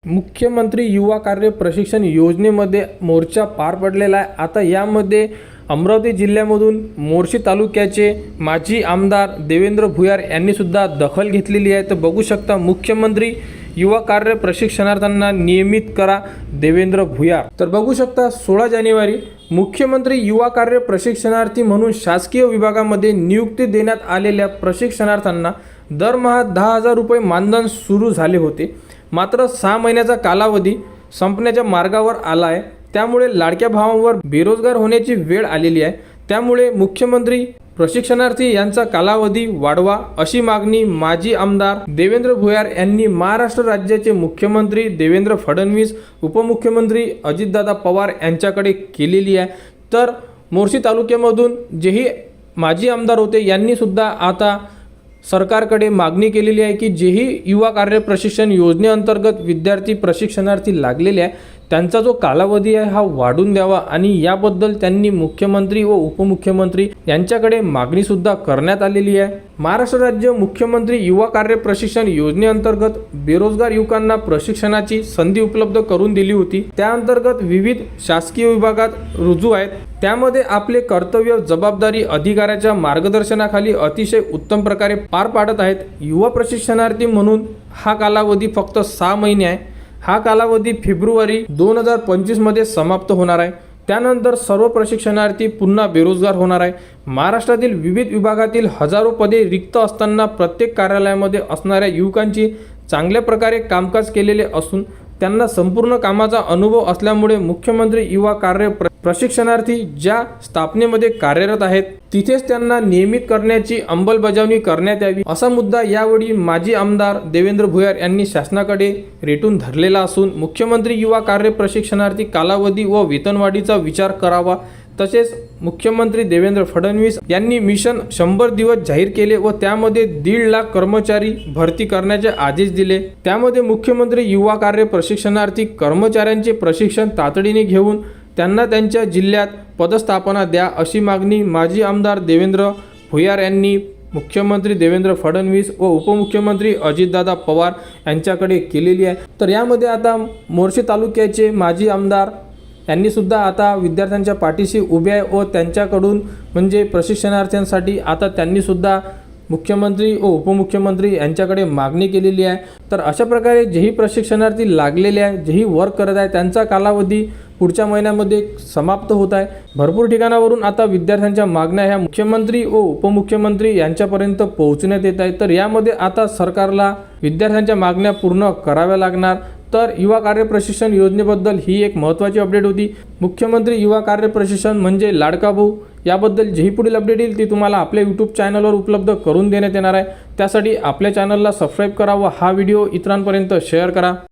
मुख्यमंत्री युवा कार्य प्रशिक्षण योजनेमध्ये मोर्चा पार पडलेला आहे। आता यामध्ये अमरावती जिल्ह्यामधून मोर्शी तालुक्याचे माजी आमदार देवेंद्र भुयार यांनी सुद्धा दखल घेतलेली आहे। तर बघू शकता मुख्यमंत्री युवा कार्य प्रशिक्षणार्थींना नियमित करा देवेंद्र भुयार। तर बघू शकता 16 जानेवारी मुख्यमंत्री युवा कार्य प्रशिक्षणार्थी म्हणून शासकीय विभागामध्ये नियुक्ती देण्यात आलेल्या प्रशिक्षणार्थींना दरमहा 10,000 रुपये मानधन सुरू झाले होते। मात्र 6 महिन्याचा कालावधी संपण्याच्या मार्गावर आला आहे। त्यामुळे लाडक्या भावांवर बेरोजगार होण्याची वेळ आलेली आहे। त्यामुळे मुख्यमंत्री प्रशिक्षणार्थी यांचा कालावधी वाढवा अशी मागणी माजी आमदार देवेंद्र भुयार यांनी महाराष्ट्र राज्याचे मुख्यमंत्री देवेंद्र फडणवीस, उपमुख्यमंत्री अजितदादा पवार यांच्याकडे केलेली आहे। तर मोर्शी तालुक्यामधून जेही माजी आमदार होते यांनी सुद्धा आता सरकारकडे मागणी केलेली आहे की जेही युवा कार्य प्रशिक्षण योजनेअंतर्गत विद्यार्थी प्रशिक्षणार्थी लागलेले आहे त्यांचा जो कालावधी आहे हा वाढून द्यावा आणि याबद्दल त्यांनी मुख्यमंत्री व उपमुख्यमंत्री यांच्याकडे मागणी सुद्धा करण्यात आलेली आहे। महाराष्ट्र राज्य मुख्यमंत्री युवा कार्य प्रशिक्षण योजनेअंतर्गत बेरोजगार युवकांना प्रशिक्षणाची संधी उपलब्ध करून दिली होती। त्या अंतर्गत विविध शासकीय विभागात रुजू आहेत। त्यामध्ये आपले कर्तव्य जबाबदारी अधिकाऱ्याच्या मार्गदर्शनाखाली अतिशय उत्तम प्रकारे पार पाडत आहेत। युवा प्रशिक्षणार्थी म्हणून हा कालावधी फक्त 6 महिने आहे। हा कालावधी फेब्रुवारी 2025 मध्ये समाप्त होणार आहे। त्यानंतर सर्व प्रशिक्षणार्थी पुन्हा बेरोजगार होणार आहे। महाराष्ट्रातील विविध विभागातील हजारो पदे रिक्त असताना प्रत्येक कार्यालयामध्ये असणाऱ्या युवकांची चांगल्या प्रकारे कामकाज केलेले असून त्यांना संपूर्ण कामाचा अनुभव असल्यामुळे मुख्यमंत्री युवा कार्य प्रशिक्षणार्थी ज्या स्थापनेमध्ये कार्यरत आहेत तिथेच त्यांना नियमित करण्याची अंमलबजावणी करण्यात यावी असा मुद्दा यावेळी माजी आमदार देवेंद्र भुयार यांनी शासनाकडे रेटून धरलेला असून मुख्यमंत्री युवा कार्य प्रशिक्षणार्थी कालावधी व वेतनवाढीचा विचार करावा। तसेच मुख्यमंत्री देवेंद्र फडणवीस यांनी मिशन 100 दिवस जाहीर केले व त्यामध्ये 1.5 लाख कर्मचारी भरती करण्याचे आदेश दिले। त्यामध्ये मुख्यमंत्री युवा कार्य प्रशिक्षणार्थी कर्मचाऱ्यांचे प्रशिक्षण तातडीने घेऊन त्यांना त्यांच्या जिल्ह्यात पदस्थापना द्या अशी मागणी माजी आमदार देवेंद्र भुयार यांनी मुख्यमंत्री देवेंद्र फडणवीस व उपमुख्यमंत्री अजितदादा पवार यांच्याकडे केलेली आहे। तर यामध्ये आता मोर्शी तालुक्याचे माजी आमदार यांनी सुद्धा आता विद्यार्थ्यांच्या पाठीशी उभे आहे व त्यांच्याकडून म्हणजे प्रशिक्षणार्थ्यांसाठी आता त्यांनी सुद्धा मुख्यमंत्री व उपमुख्यमंत्री यांच्याकडे मागणी केलेली आहे। तर अशा प्रकारे जेही प्रशिक्षणार्थी लागलेले आहे जेही वर्क करत आहे त्यांचा कालावधी पुढच्या महिन्यामध्ये समाप्त होत आहे। भरपूर ठिकाणावरून आता विद्यार्थ्यांच्या मागण्या ह्या मुख्यमंत्री व उपमुख्यमंत्री यांच्यापर्यंत पोहोचण्यात येत आहेत। तर यामध्ये आता सरकारला विद्यार्थ्यांच्या मागण्या पूर्ण कराव्या लागणार। तर युवा कार्य प्रशिक्षण योजनेबद्दल ही एक महत्त्वाची अपडेट होती। मुख्यमंत्री युवा कार्य प्रशिक्षण म्हणजे लाडका भाऊ याबद्दल जेही पुढील अपडेट येईल ती तुम्हाला आपल्या यूट्यूब चॅनलवर उपलब्ध करून देण्यात येणार आहे। त्यासाठी आपल्या चॅनलला सबस्क्राईब करा व हा व्हिडिओ इतरांपर्यंत शेअर करा।